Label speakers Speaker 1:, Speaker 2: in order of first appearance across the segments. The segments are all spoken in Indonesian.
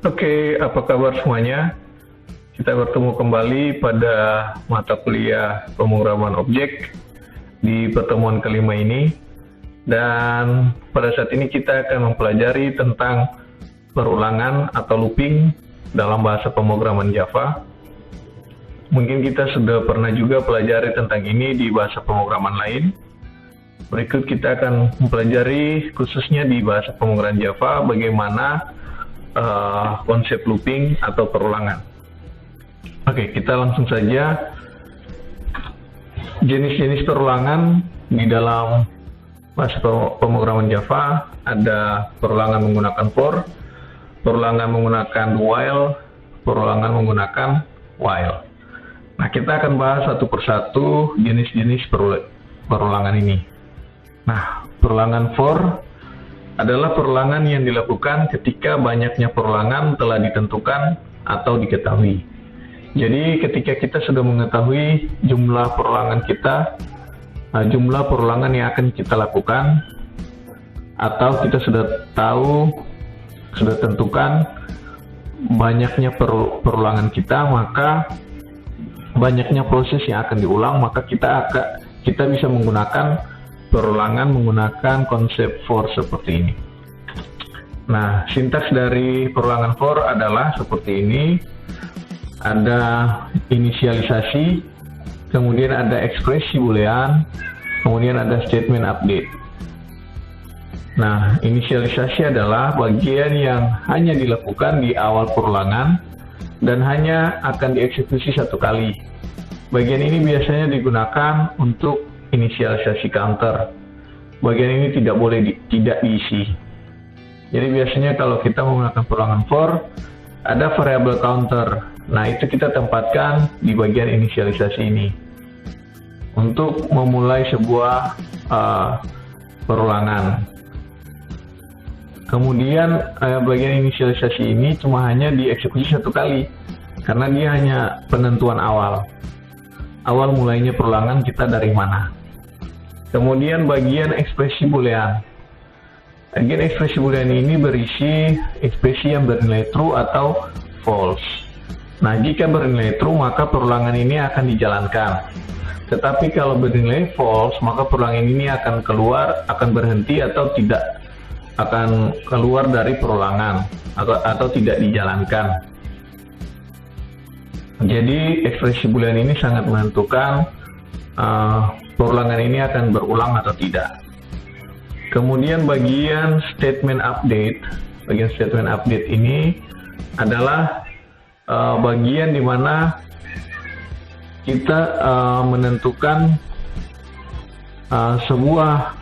Speaker 1: Oke, apa kabar semuanya? Kita bertemu kembali pada mata kuliah pemrograman objek di pertemuan kelima ini. Dan pada saat ini kita akan mempelajari tentang perulangan atau looping dalam bahasa pemrograman Java. Mungkin kita sudah pernah juga pelajari tentang ini di bahasa pemrograman lain. Berikut kita akan mempelajari khususnya di bahasa pemrograman Java bagaimana konsep looping atau perulangan. Oke, kita langsung saja. Jenis-jenis perulangan di dalam bahasa pemrograman Java ada perulangan menggunakan for, perulangan menggunakan while, perulangan menggunakan while. Nah, kita akan bahas satu persatu jenis-jenis perulangan ini. Nah, perulangan for adalah perulangan yang dilakukan ketika banyaknya perulangan telah ditentukan atau diketahui. Jadi ketika kita sudah mengetahui jumlah perulangan kita, jumlah perulangan yang akan kita lakukan, atau kita sudah tahu, sudah tentukan banyaknya perulangan kita, maka banyaknya proses yang akan diulang, maka kita bisa menggunakan perulangan menggunakan konsep for seperti ini. Nah, sintaks dari perulangan for adalah seperti ini. Ada inisialisasi, kemudian ada ekspresi boolean, kemudian ada statement update. Nah, inisialisasi adalah bagian yang hanya dilakukan di awal perulangan dan hanya akan dieksekusi satu kali. Bagian ini biasanya digunakan untuk inisialisasi counter. Bagian ini tidak boleh tidak diisi. Jadi biasanya kalau kita menggunakan perulangan for, ada variabel counter. Nah, itu kita tempatkan di bagian inisialisasi ini untuk memulai sebuah perulangan. Kemudian bagian inisialisasi ini cuma hanya dieksekusi satu kali karena dia hanya penentuan awal. Awal mulainya perulangan kita dari mana. Kemudian bagian ekspresi boolean. Bagian ekspresi boolean ini berisi ekspresi yang bernilai true atau false. Nah, jika bernilai true maka perulangan ini akan dijalankan. Tetapi kalau bernilai false maka perulangan ini akan berhenti atau tidak akan keluar dari perulangan atau tidak dijalankan. Jadi ekspresi boolean ini sangat menentukan perulangan ini akan berulang atau tidak. Kemudian bagian statement update. Bagian statement update ini adalah bagian di mana kita menentukan sebuah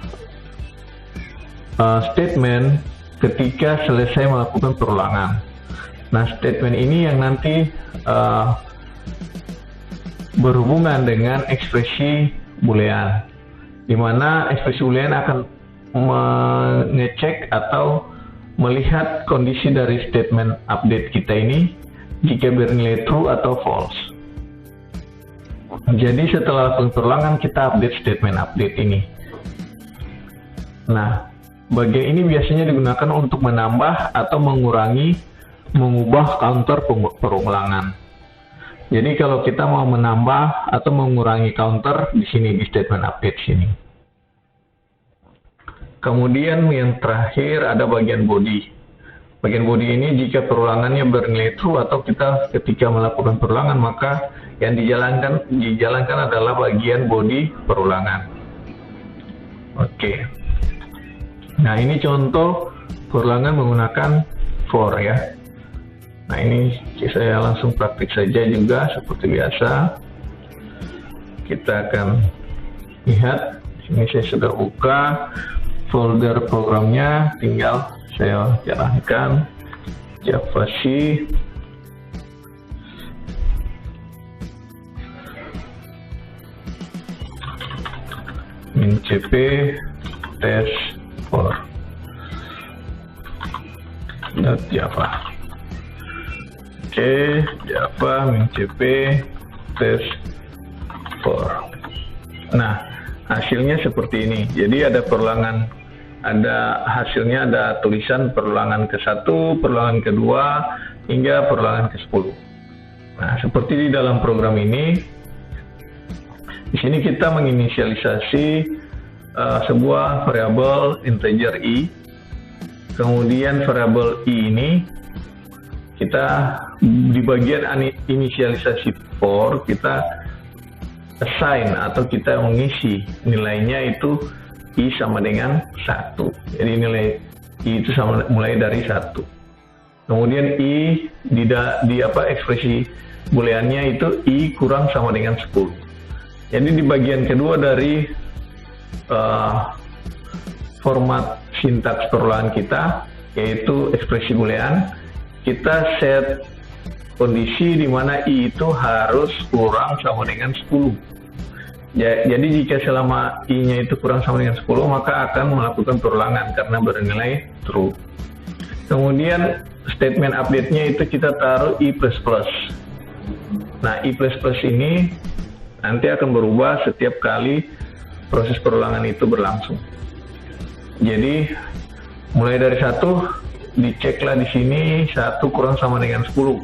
Speaker 1: statement ketika selesai melakukan perulangan. Nah, statement ini yang nanti berhubungan dengan ekspresi boolean, di mana ekspresi boolean akan mengecek atau melihat kondisi dari statement update kita ini jika bernilai true atau false. Jadi setelah lakukan perulangan kita update statement update ini. Nah, bagian ini biasanya digunakan untuk menambah atau mengubah counter perulangan. Jadi kalau kita mau menambah atau mengurangi counter di sini di statement update sini. Kemudian yang terakhir ada bagian body. Bagian body ini jika perulangannya bernilai true atau kita ketika melakukan perulangan maka yang dijalankan adalah bagian body perulangan. Oke. Nah, ini contoh perulangan menggunakan for ya. Nah, ini saya langsung praktik saja juga seperti biasa. Kita akan lihat. Ini saya sudah buka folder programnya, tinggal saya jalankan Java C. -cp test for .java. Oke, Java -cp test for. Nah, hasilnya seperti ini. Jadi ada hasilnya ada tulisan perulangan ke-1, perulangan kedua, hingga perulangan ke-10. Nah, seperti di dalam program ini, di sini kita menginisialisasi sebuah variabel integer i. Kemudian variabel i ini kita di bagian inisialisasi for kita assign atau kita mengisi nilainya itu i sama dengan 1. Jadi nilai i itu mulai dari 1. Kemudian i di ekspresi booleannya itu i kurang sama dengan 10. Jadi di bagian kedua dari format sintaks perulangan kita, yaitu ekspresi boolean, kita set kondisi di mana i itu harus kurang sama dengan 10. Jadi jika selama i-nya itu kurang sama dengan 10, maka akan melakukan perulangan karena bernilai true. Kemudian statement update-nya itu kita taruh i++. Nah, i++ ini nanti akan berubah setiap kali proses perulangan itu berlangsung. Jadi mulai dari 1 diceklah di sini 1 kurang sama dengan 10.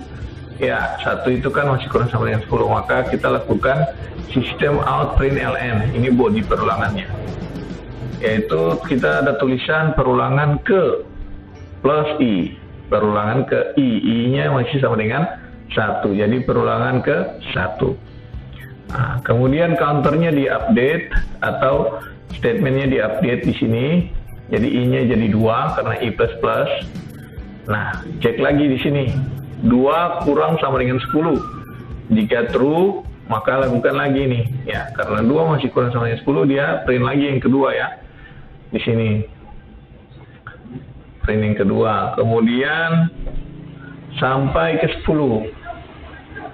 Speaker 1: Ya, 1 itu kan masih kurang sama dengan 10, maka kita lakukan sistem out print ln. Ini body perulangannya. Yaitu kita ada tulisan perulangan ke plus i. Perulangan ke i. I-nya masih sama dengan 1. Jadi perulangan ke 1. Nah, kemudian counternya diupdate atau statementnya diupdate di sini. Jadi i-nya jadi 2 karena i++. Nah, cek lagi di sini. 2 kurang sama dengan 10. Jika true, maka lakukan lagi nih. Ya, karena 2 masih kurang sama dengan 10, dia print lagi yang kedua ya. Di sini. Print yang kedua. Kemudian sampai ke 10.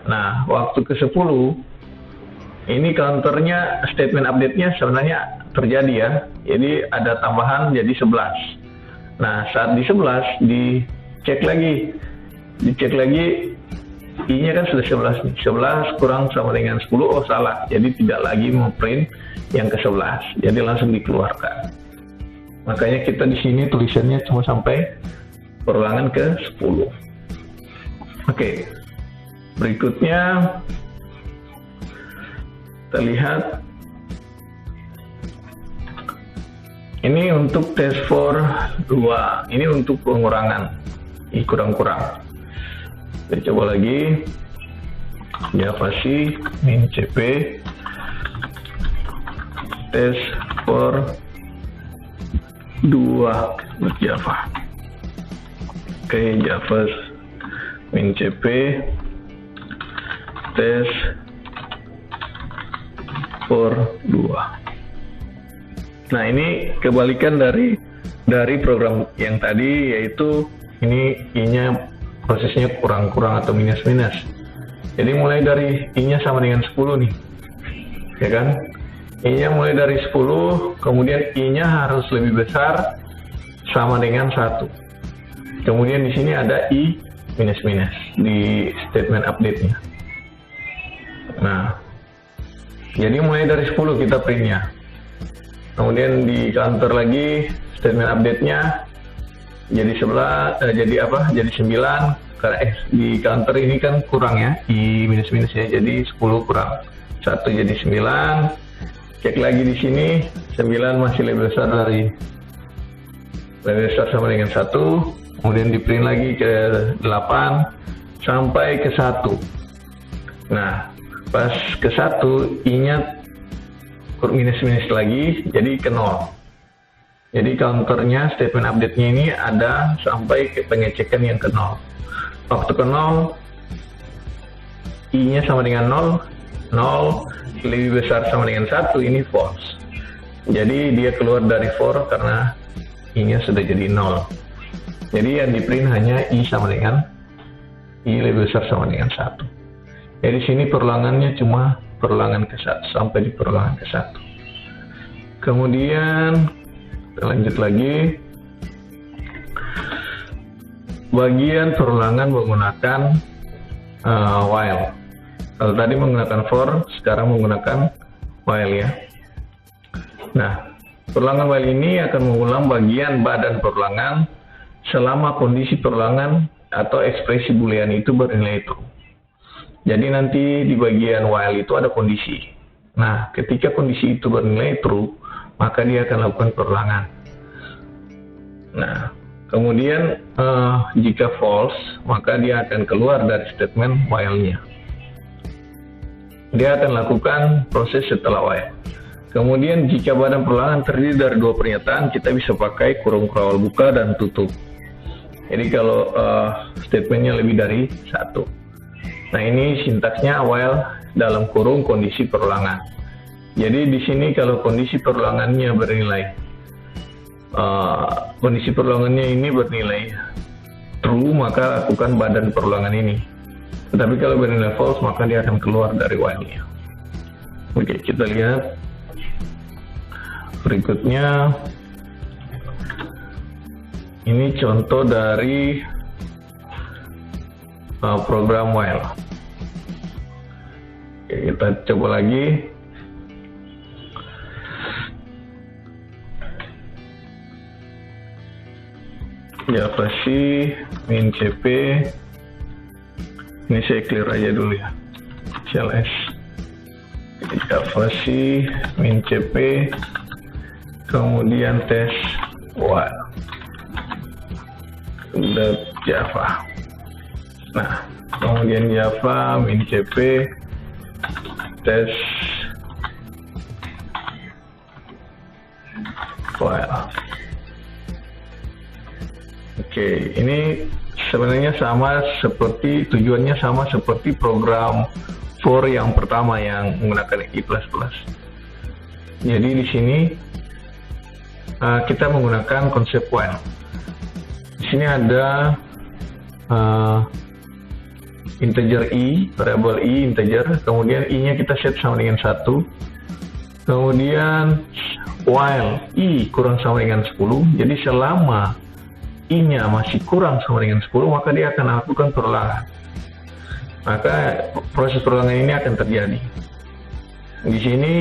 Speaker 1: Nah, waktu ke 10 ini counternya, statement update-nya sebenarnya terjadi ya. Jadi ada tambahan jadi 11. Nah, saat di 11 dicek lagi i-nya kan sudah 11 nih. 11 kurang sama dengan 10, oh salah. Jadi tidak lagi memprint yang ke 11. Jadi langsung dikeluarkan. Makanya kita di sini tulisannya cuma sampai perulangan ke 10. Oke. Berikutnya kita lihat ini untuk test for 2. Ini untuk pengurangan i kurang-kurang. Kita coba lagi Java C min cp test for 2 buat Java. Oke, Java min cp test for 2. Nah, ini kebalikan dari program yang tadi, yaitu ini i-nya prosesnya kurang-kurang atau minus-minus. Jadi mulai dari i-nya sama dengan 10 nih. Ya kan? I-nya mulai dari 10, kemudian i-nya harus lebih besar sama dengan 1. Kemudian di sini ada i minus-minus di statement update-nya. Nah, jadi mulai dari 10 kita print-nya. Kemudian di counter lagi statement update-nya jadi 11 jadi 9 karena di counter ini kan kurang ya, i minus-minus ya. Jadi 10 kurang 1 jadi 9. Cek lagi di sini 9 masih lebih besar sama dengan 1. Kemudian di print lagi ke 8 sampai ke 1. Nah, pas ke 1 i-nya minus-minus lagi jadi ke 0. Jadi counternya statement update-nya ini ada sampai ke pengecekan yang ke 0. Waktu ke 0 i-nya sama dengan 0 lebih besar sama dengan 1, ini false. Jadi dia keluar dari for karena i-nya sudah jadi 0. Jadi yang di print hanya i sama dengan i lebih besar sama dengan 1. Jadi sini perulangannya cuma perulangan ke 1 sampai di perulangan ke 1. Kemudian kita lanjut lagi. Bagian perulangan menggunakan while. Kalau tadi menggunakan for, sekarang menggunakan while ya. Nah, perulangan while ini akan mengulang bagian badan perulangan selama kondisi perulangan atau ekspresi boolean itu bernilai true. Jadi nanti di bagian while itu ada kondisi. Nah, ketika kondisi itu bernilai true, maka dia akan lakukan perulangan. Nah, kemudian jika false, maka dia akan keluar dari statement while-nya. Dia akan lakukan proses setelah while. Kemudian jika badan perulangan terdiri dari dua pernyataan, kita bisa pakai kurung kawal buka dan tutup. Jadi kalau statementnya lebih dari satu. Nah, ini sintaksnya while dalam kurung kondisi perulangan. Jadi di sini kalau kondisi perulangannya bernilai ini bernilai true, maka lakukan badan perulangan ini. Tetapi kalau bernilai false, maka dia akan keluar dari while-nya. Oke, kita lihat berikutnya. Ini contoh dari program while. Oke, kita coba lagi. Java C min cp. Ini saya clear aja dulu ya. CLS. Java C min cp. Kemudian tes while. Java. Nah, kemudian Java min cp tes while. Oke, ini sebenarnya sama seperti tujuannya sama seperti program for yang pertama yang menggunakan i++. Jadi di sini kita menggunakan konsep while. Di sini ada integer i, variabel i integer, kemudian i-nya kita set sama dengan 1. Kemudian while i kurang sama dengan 10, jadi selama i-nya masih kurang sama dengan 10, maka dia akan lakukan perulangan. Maka proses perulangan ini akan terjadi. Di sini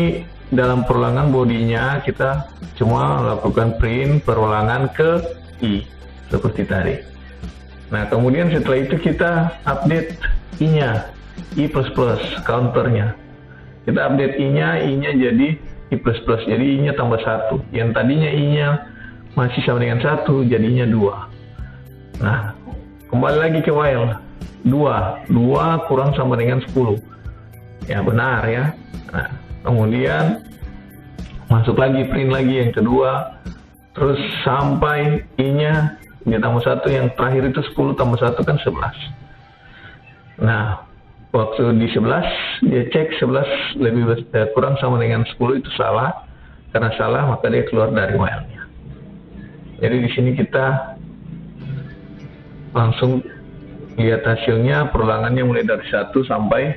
Speaker 1: dalam perulangan bodinya kita cuma lakukan print perulangan ke i seperti tadi. Nah, kemudian setelah itu kita update i-nya, i++, counternya. Kita update i-nya jadi i++, jadi i-nya tambah 1. Yang tadinya i-nya masih sama dengan 1, jadinya 2. Nah, kembali lagi ke while. 2 kurang sama dengan 10. Ya, benar ya. Nah, kemudian masuk lagi, print lagi yang kedua. Terus sampai i-nya dia tambah 1, yang terakhir itu 10 tambah 1 kan 11. Nah, waktu di 11 dia cek 11 kurang sama dengan 10 itu salah. Karena salah maka dia keluar dari while-nya. Jadi di sini kita langsung lihat hasilnya, perulangannya mulai dari 1 sampai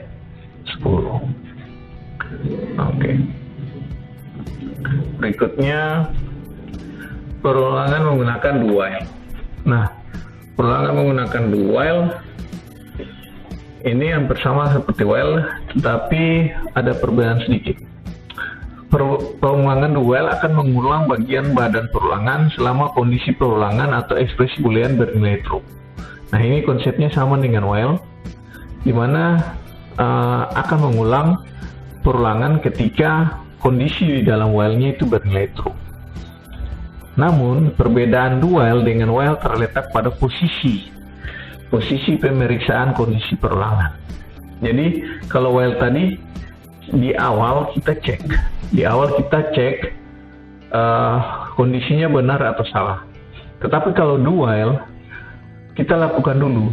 Speaker 1: 10. Oke. Berikutnya perulangan menggunakan do while. Nah, perulangan menggunakan do while ini hampir sama seperti while, tetapi ada perbedaan sedikit. Perulangan do while akan mengulang bagian badan perulangan selama kondisi perulangan atau ekspresi boolean bernilai true. Nah, ini konsepnya sama dengan while, di mana akan mengulang perulangan ketika kondisi di dalam while-nya itu bernilai true. Namun, perbedaan do while dengan while terletak pada posisi pemeriksaan kondisi perulangan. Jadi, kalau while tadi di awal kita cek kondisinya benar atau salah. Tetapi kalau do while kita lakukan dulu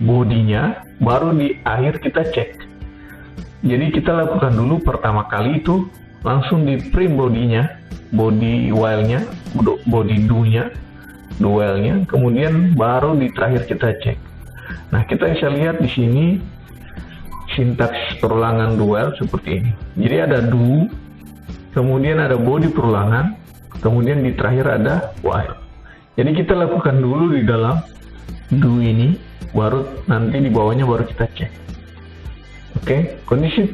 Speaker 1: bodinya, baru di akhir kita cek. Jadi kita lakukan dulu pertama kali itu langsung di print bodinya, body while-nya, body do-nya, do while-nya, kemudian baru di terakhir kita cek. Nah, kita bisa lihat di sini sintaks perulangan do while seperti ini. Jadi ada do, kemudian ada body perulangan, kemudian di terakhir ada while. Jadi kita lakukan dulu di dalam do ini, baru nanti di bawahnya baru kita cek. Oke, kondisi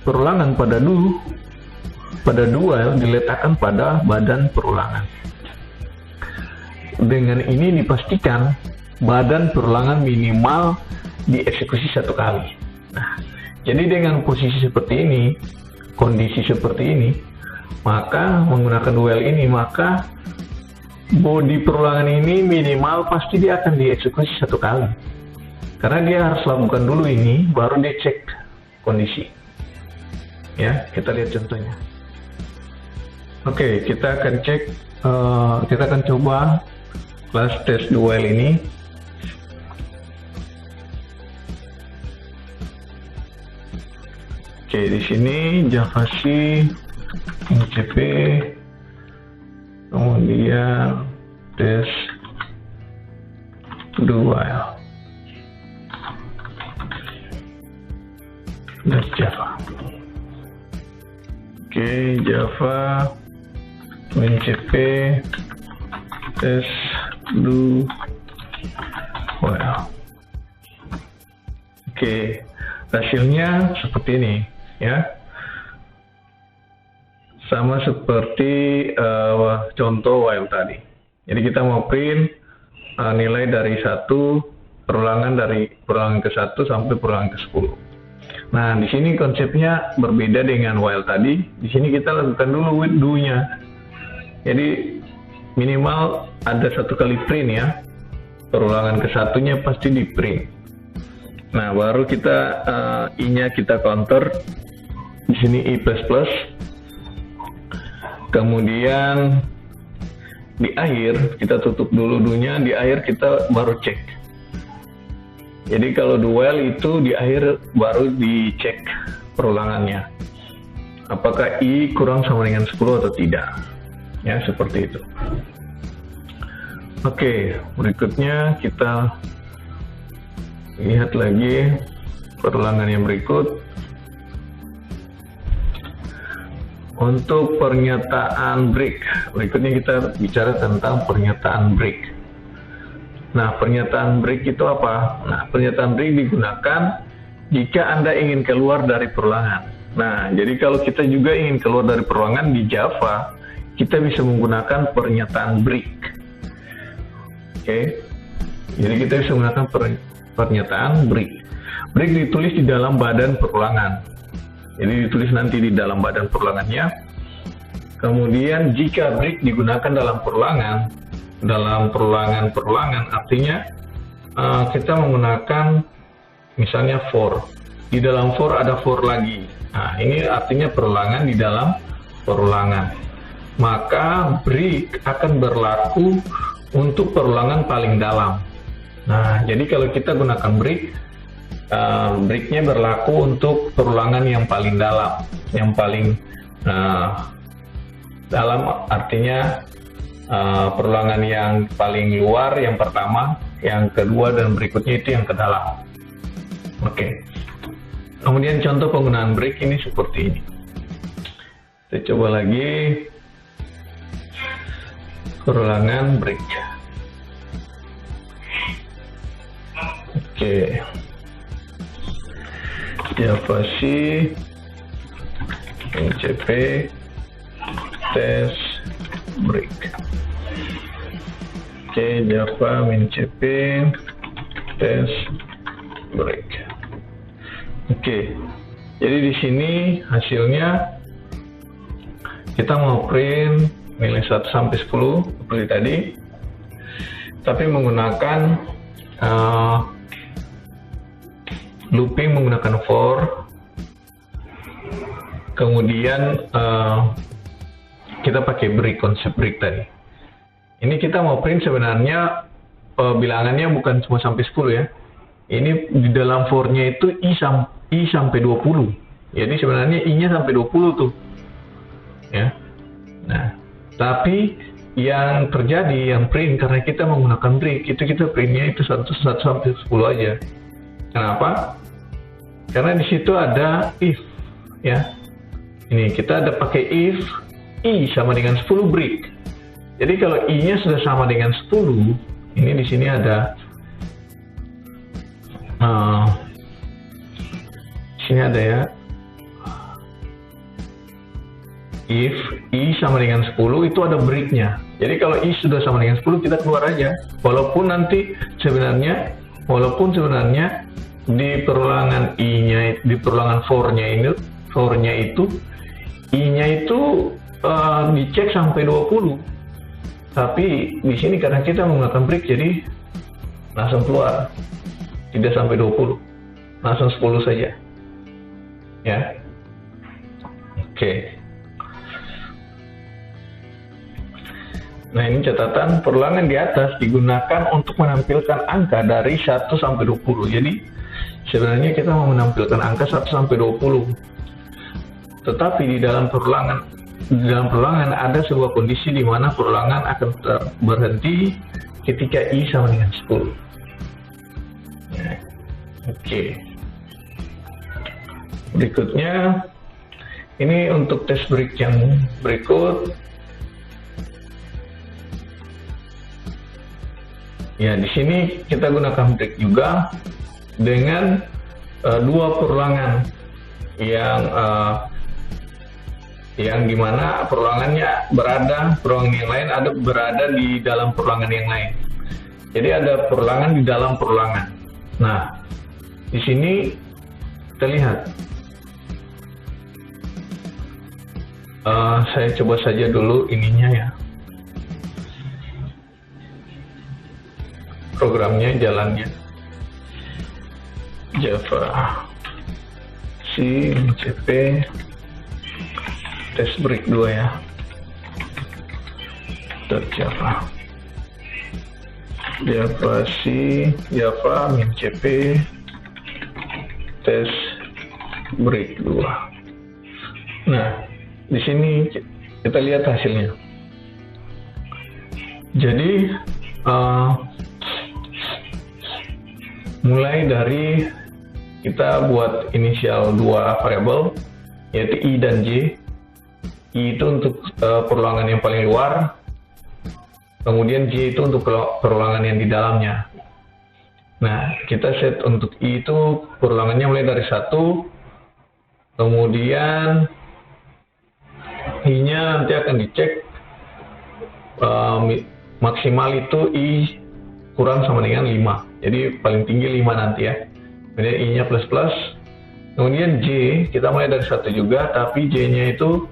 Speaker 1: perulangan pada do while diletakkan pada badan perulangan. Dengan ini dipastikan badan perulangan minimal dieksekusi 1 kali. Nah, jadi dengan posisi seperti ini, kondisi seperti ini, maka menggunakan duel ini, maka body perulangan ini minimal pasti dia akan dieksekusi 1 kali. Karena dia harus lakukan dulu ini, baru dia cek kondisi. Ya, kita lihat contohnya. Oke, kita akan cek, kita akan coba kelas tes duel ini. Oke, di sini JavaC, MCP, kemudian tes duel, dan Java. Oke, Java, MCP, tes duel. Oke, hasilnya seperti ini. Ya, sama seperti contoh while tadi. Jadi kita mau print nilai dari 1 perulangan, dari perulangan ke-1 sampai perulangan ke-10. Nah, di sini konsepnya berbeda dengan while tadi. Di sini kita lakukan dulu with do-nya. Jadi minimal ada 1 kali print ya. Perulangan ke-1-nya pasti di print. Nah, baru kita i-nya kita counter. Di sini i++. Kemudian di akhir kita tutup dulu do-nya, di akhir kita baru cek. Jadi kalau duel itu di akhir baru dicek perulangannya. Apakah i kurang sama dengan 10 atau tidak. Ya, seperti itu. Oke, berikutnya kita lihat lagi perulangan yang berikut. Untuk pernyataan break, berikutnya kita bicara tentang pernyataan break. Nah, pernyataan break itu apa? Nah, pernyataan break digunakan jika Anda ingin keluar dari perulangan. Nah, jadi kalau kita juga ingin keluar dari perulangan di Java, kita bisa menggunakan pernyataan break. Oke, jadi kita bisa menggunakan pernyataan break. Break ditulis di dalam badan perulangan. Jadi ditulis nanti di dalam badan perulangannya. Kemudian jika break digunakan dalam perulangan artinya kita menggunakan misalnya for. Di dalam for ada for lagi. Nah, ini artinya perulangan di dalam perulangan. Maka break akan berlaku untuk perulangan paling dalam. Nah, jadi kalau kita gunakan break, breaknya berlaku untuk perulangan yang paling dalam, yang paling dalam artinya perulangan yang paling luar yang pertama, yang kedua dan berikutnya itu yang ke dalam. Oke. Kemudian contoh penggunaan break ini seperti ini. Kita coba lagi perulangan break. Oke. JavaC, MCP, tes break. Oke, Java, MCP, tes break. Oke, jadi di sini hasilnya kita mau print nilai 1 sampai 10 seperti tadi, tapi menggunakan looping menggunakan for. Kemudian kita pakai break, konsep break tadi. Ini kita mau print sebenarnya bilangannya bukan cuma sampai 10 ya. Ini di dalam for-nya itu i sampai 20. Jadi sebenarnya i-nya sampai 20 tuh. Ya. Nah, tapi yang terjadi, yang print karena kita menggunakan break, itu kita printnya itu 1 sampai 10 aja. Kenapa? Karena di situ ada if, ya. Ini kita ada pakai if i sama dengan 10 break. Jadi kalau i-nya sudah sama dengan 10, ini di sini ada sini ada ya. If i sama dengan 10 itu ada breaknya. Jadi kalau I sudah sama dengan 10, kita keluar aja. Walaupun sebenarnya di perulangan I-nya, di perulangan for-nya itu I-nya itu dicek sampai 20. Tapi di sini karena kita menggunakan break, jadi langsung keluar. Tidak sampai 20. Langsung 10 saja. Ya. Oke. Nah, ini catatan, perulangan di atas digunakan untuk menampilkan angka dari 1 sampai 20. Jadi, sebenarnya kita mau menampilkan angka 1 sampai 20. Tetapi di dalam perulangan ada sebuah kondisi di mana perulangan akan berhenti ketika I sama dengan 10. Nah, oke. Berikutnya, ini untuk tes break yang berikut. Ya, di sini kita gunakan break juga dengan dua perulangan yang dimana perulangan yang lain ada berada di dalam perulangan yang lain. Jadi ada perulangan di dalam perulangan. Nah, di sini kita lihat. Saya coba saja dulu ininya ya. Programnya, jalannya. Java C CP test break 2 ya. .java Java C Java min CP test break 2. Nah, di sini kita lihat hasilnya. Jadi mulai dari kita buat inisial dua variabel, yaitu I dan J. I itu untuk perulangan yang paling luar, kemudian J itu untuk perulangan yang di dalamnya. Nah, kita set untuk I itu perulangannya mulai dari 1, kemudian I-nya nanti akan dicek maksimal itu I kurang sama dengan 5. Jadi paling tinggi 5 nanti ya. Kemudian I-nya plus. Kemudian J, kita mulai dari 1 juga, tapi J-nya itu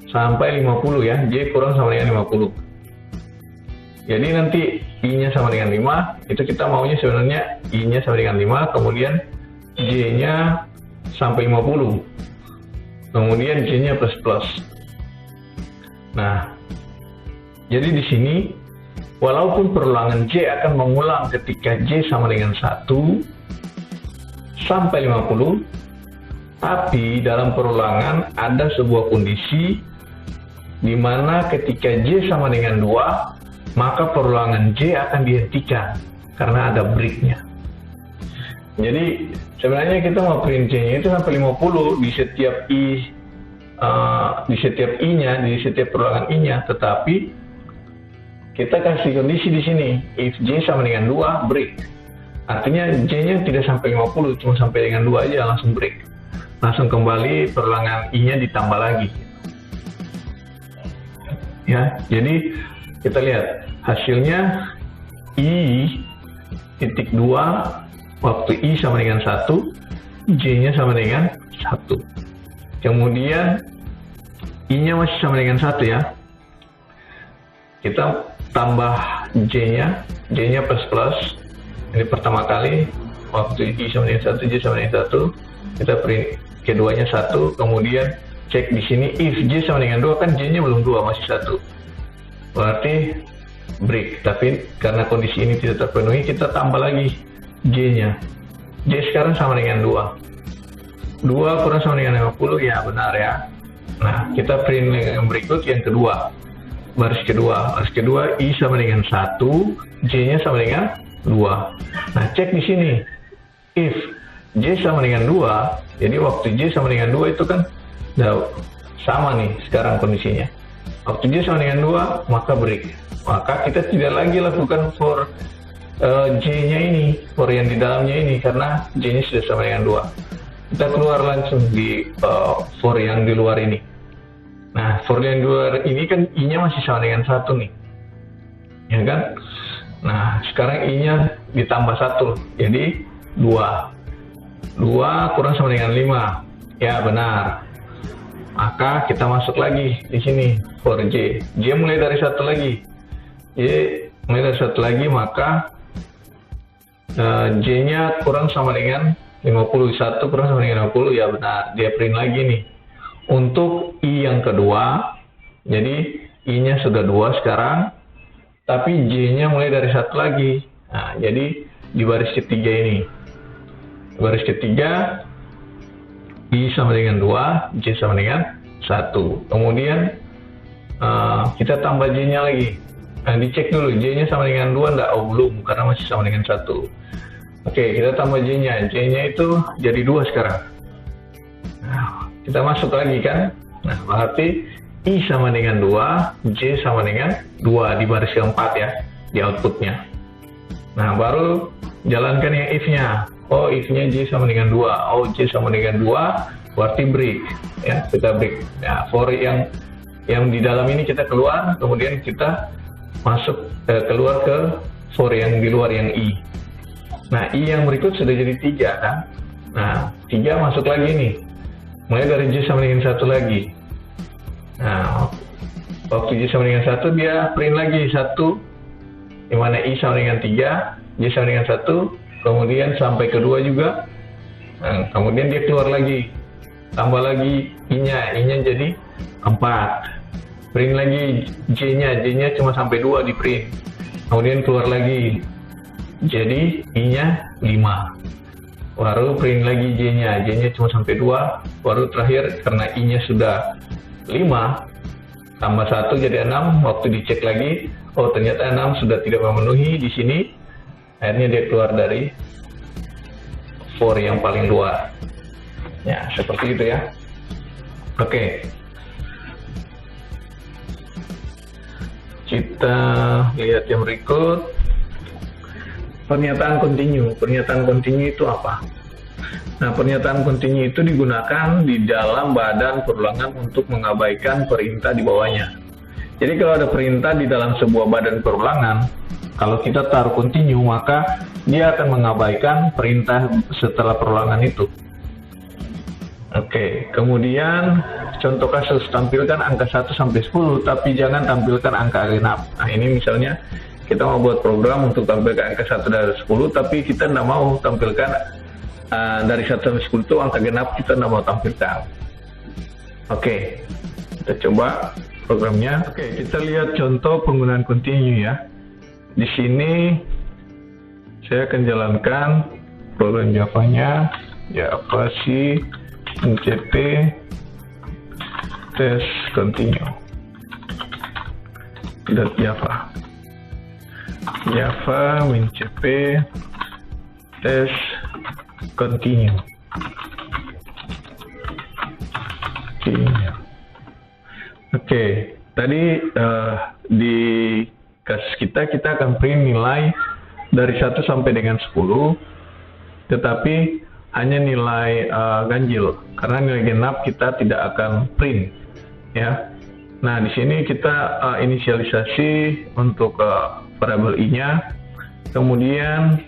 Speaker 1: sampai 50 ya. J kurang sama dengan 50. Jadi nanti I-nya sama dengan 5, itu kita maunya sebenarnya I-nya sama dengan 5, kemudian J-nya sampai 50. Kemudian J-nya plus. Nah, jadi di sini walaupun perulangan J akan mengulang ketika J sama dengan 1 sampai 50, tapi dalam perulangan ada sebuah kondisi di mana ketika J sama dengan 2, maka perulangan J akan dihentikan karena ada breaknya. Jadi sebenarnya kita mau print J-nya itu sampai 50 di setiap I-nya, di setiap perulangan I-nya, tetapi kita kasih kondisi di sini, if J sama dengan 2, break. Artinya J-nya tidak sampai 50, cuma sampai dengan 2 aja, langsung break. Langsung kembali perulangan I-nya ditambah lagi. Ya, jadi kita lihat hasilnya I titik 2 waktu I sama dengan 1, J-nya sama dengan 1. Kemudian I-nya masih sama dengan 1 ya. Kita tambah J-nya plus. Ini pertama kali waktu I sama dengan 1, J sama dengan 1, kita print keduanya 1, kemudian cek di sini if J sama dengan 2, kan J-nya belum 2, masih 1. Berarti break, tapi karena kondisi ini tidak terpenuhi, kita tambah lagi J-nya. J sekarang sama dengan 2. 2 kurang sama dengan 50, ya benar ya. Nah, kita print yang berikut, yang kedua. Baris kedua I sama dengan 1, J-nya sama dengan 2. Nah, cek di sini. If J sama dengan 2, jadi waktu J sama dengan 2 itu kan udah sama nih sekarang kondisinya. Waktu J sama dengan 2, maka break. Maka kita tidak lagi lakukan for J-nya ini, for yang di dalamnya ini, karena J-nya sudah sama dengan 2. Kita keluar langsung di for yang di luar ini. Nah, for yang di luar ini kan I-nya masih sama dengan 1 nih. ya kan? Nah, sekarang I-nya ditambah 1, jadi 2. 2 kurang sama dengan 5. Ya, benar. Maka kita masuk lagi di sini for J. J mulai dari 1 lagi. J mulai dari 1 lagi, maka J-nya kurang sama dengan 50. 1 kurang sama dengan 50, ya benar. Dia print lagi nih. Untuk I yang kedua, jadi I-nya sudah 2 sekarang, tapi J-nya mulai dari 1 lagi. Nah, jadi di baris ketiga ini. Baris ketiga, I sama dengan 2, J sama dengan 1. Kemudian kita tambah J-nya lagi. Nah, dicek dulu, J-nya sama dengan 2 enggak? Oh, belum, karena masih sama dengan 1. Oke, kita tambah J-nya. J-nya itu jadi 2 sekarang. Nah, kita masuk lagi kan? Nah, berarti I sama dengan 2, J sama dengan 2 di baris keempat ya, di outputnya. Nah, baru jalankan yang if-nya. Oh, if-nya J sama dengan 2. Oh, J sama dengan 2, berarti break. Ya, kita break. Nah, for yang di dalam ini kita keluar, kemudian kita masuk keluar ke for yang di luar yang I. Nah, I yang berikut sudah jadi 3 kan? Nah, 3 masuk lagi nih. Mulai dari J sama dengan 1 lagi. Nah, waktu J sama dengan 1 dia print lagi 1, di mana I sama dengan 3, J sama dengan 1, kemudian sampai kedua juga. Nah, kemudian dia keluar lagi, tambah lagi I-nya jadi 4. Print lagi J-nya cuma sampai 2 di print. Kemudian keluar lagi, jadi I-nya 5. Baru print lagi J-nya cuma sampai 2. Baru terakhir karena I-nya sudah 5, tambah 1 jadi 6. Waktu dicek lagi, oh ternyata 6 sudah tidak memenuhi di sini. Akhirnya dia keluar dari for yang paling luar. Ya, seperti itu ya. Oke. Kita lihat yang berikut. Pernyataan continue. Pernyataan continue itu apa? Nah, pernyataan continue itu digunakan di dalam badan perulangan untuk mengabaikan perintah di bawahnya. Jadi kalau ada perintah di dalam sebuah badan perulangan, kalau kita taruh continue, maka dia akan mengabaikan perintah setelah perulangan itu. Oke, kemudian contoh kasus, tampilkan angka 1 sampai 10, tapi jangan tampilkan angka genap. Nah, ini misalnya kita mau buat program untuk tampilkan angka 1 dari 10, tapi kita tidak mau tampilkan dari 1 sampai 10 itu angka genap, kita tidak mau tampilkan. Oke, kita coba programnya. Oke, kita lihat contoh penggunaan continue ya. Di sini saya akan jalankan program Java-nya, Java C mencp test continue .java mencp test continue. Oke, tadi di kasus kita akan print nilai dari 1 sampai dengan 10, tetapi hanya nilai ganjil, karena nilai genap kita tidak akan print ya. Nah, di sini kita inisialisasi untuk variabel I-nya, kemudian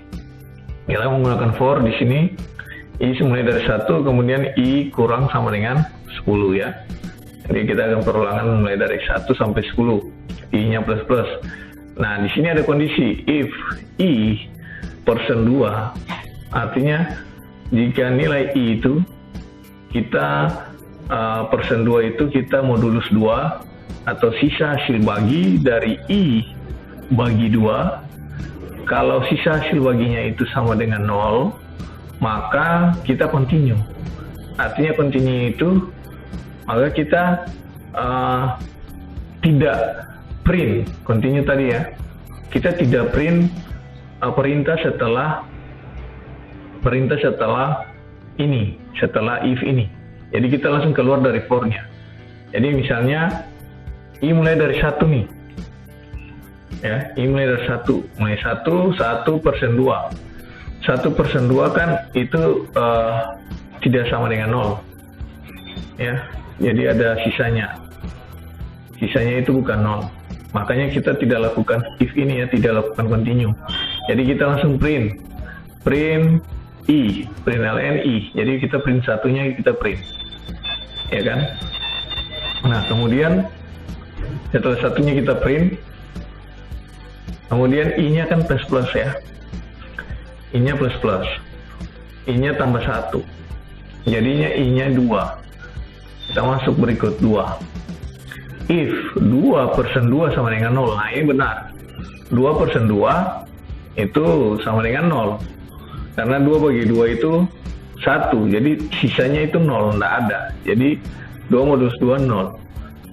Speaker 1: kita menggunakan for di sini I mulai dari 1, kemudian I kurang sama dengan 10 ya. Jadi kita akan perulangan mulai dari 1 sampai 10, I-nya plus plus. Nah, di sini ada kondisi if I persen 2, artinya jika nilai I itu kita persen 2 itu kita modulus 2 atau sisa hasil bagi dari I bagi 2. Kalau sisa hasil baginya itu sama dengan 0, maka kita continue. Artinya continue itu maka kita tidak print continue tadi ya. Kita tidak print perintah setelah ini, setelah if ini. Jadi kita langsung keluar dari for-nya. Jadi misalnya I mulai dari 1 nih. Ya, I mulai dari 1. Mulai 1 persen 2. 1 persen 2 kan itu tidak sama dengan 0. Ya, jadi ada sisanya. Sisanya itu bukan 0. Makanya kita tidak lakukan if ini ya, tidak lakukan continue. Jadi kita langsung print i, print ln i. Jadi kita print satunya, kita print, ya kan? Nah kemudian setelah satunya kita print, kemudian i-nya kan plus plus ya, i-nya plus plus, i-nya tambah 1, jadinya i-nya 2. Kita masuk berikut 2. If 2/2 sama dengan 0, nah ini benar. 2/2 itu sama dengan 0. Karena 2 bagi 2 itu 1, jadi sisanya itu 0, tidak ada. Jadi 2 modulus 2, 0.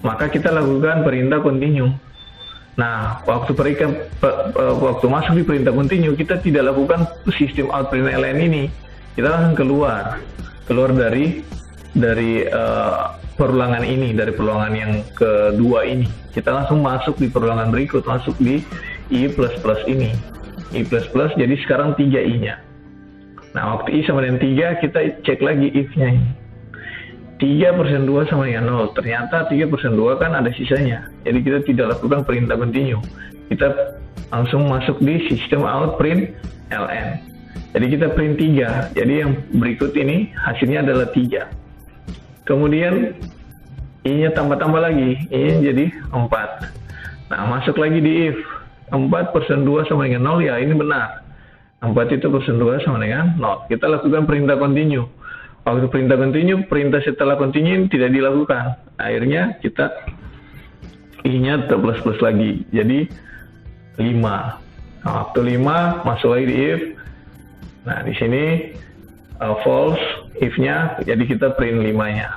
Speaker 1: Maka kita lakukan perintah continue. Nah, waktu masuk di perintah continue, kita tidak lakukan sistem out print ln ini. Kita langsung keluar dari perulangan ini, dari perulangan yang kedua ini. Kita langsung masuk di perulangan berikut, masuk di i++ ini. i++, jadi sekarang 3 i-nya. Nah, waktu i sama dengan 3, kita cek lagi if-nya ini. 3/2 sama dengan 0. Ternyata 3/2 kan ada sisanya. Jadi kita tidak lakukan perintah continue. Kita langsung masuk di sistem out print ln. Jadi kita print 3. Jadi yang berikut ini hasilnya adalah 3. Kemudian i-nya tambah-tambah lagi, i-nya jadi 4. Nah, masuk lagi di if 4/2 sama dengan 0, ya ini benar. 4 itu /2 sama dengan 0. Kita lakukan perintah continue. Waktu perintah continue, perintah setelah continue tidak dilakukan. Akhirnya kita i-nya plus plus lagi, jadi 5. Nah, waktu 5 masuk lagi di if. Nah, di sini false if-nya, jadi kita print 5-nya.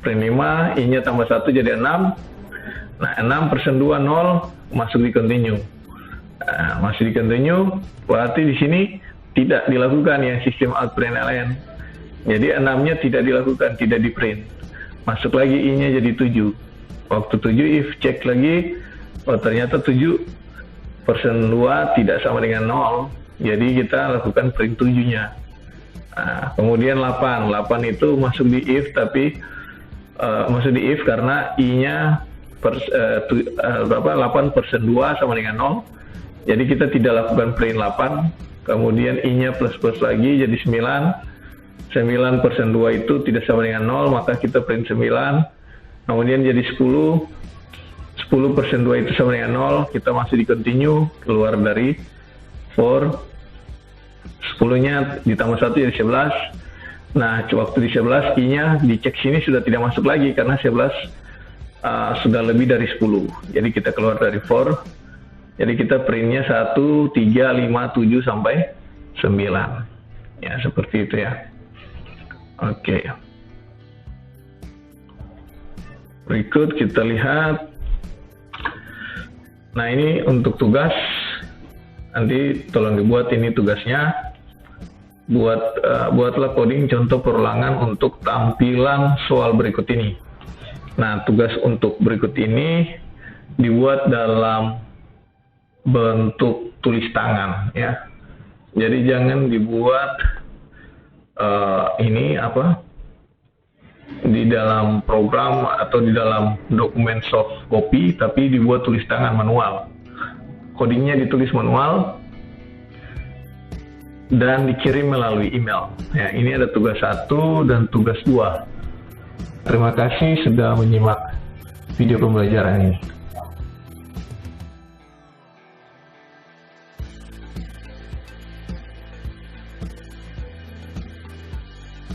Speaker 1: Print 5, i-nya tambah 1 jadi 6. Nah, 6/2 0, masuk di continue. Nah, masuk di continue, berarti di sini tidak dilakukan ya sistem out print ln. Jadi 6-nya tidak dilakukan, tidak di print. Masuk lagi i-nya jadi 7. Waktu 7 if cek lagi, oh ternyata 7/2 tidak sama dengan 0. Jadi kita lakukan print 7-nya. Nah, kemudian 8 itu masuk di if, tapi masuk di if karena i-nya 8/2 sama dengan 0. Jadi kita tidak lakukan print 8. Kemudian i-nya plus plus lagi jadi 9. 9/2 itu tidak sama dengan 0, maka kita print 9. Kemudian jadi 10. 10/2 itu sama dengan 0, kita masih di continue, keluar dari for. 10-nya ditambah 1 jadi 11. Nah, waktu di 11 i-nya dicek sini sudah tidak masuk lagi karena 11 sudah lebih dari 10. Jadi kita keluar dari for. Jadi kita printnya 1, 3, 5, 7 sampai 9. Ya, seperti itu ya. Oke. Berikut kita lihat. Nah, ini untuk tugas. Nanti tolong dibuat ini tugasnya. Buatlah coding contoh perulangan untuk tampilan soal berikut ini. Nah, tugas untuk berikut ini dibuat dalam bentuk tulis tangan ya. Jadi jangan dibuat di dalam program atau di dalam dokumen soft copy, tapi dibuat tulis tangan manual. Codingnya ditulis manual dan dikirim melalui email. Ya, ini ada tugas 1 dan tugas 2. Terima kasih sudah menyimak video pembelajaran ini.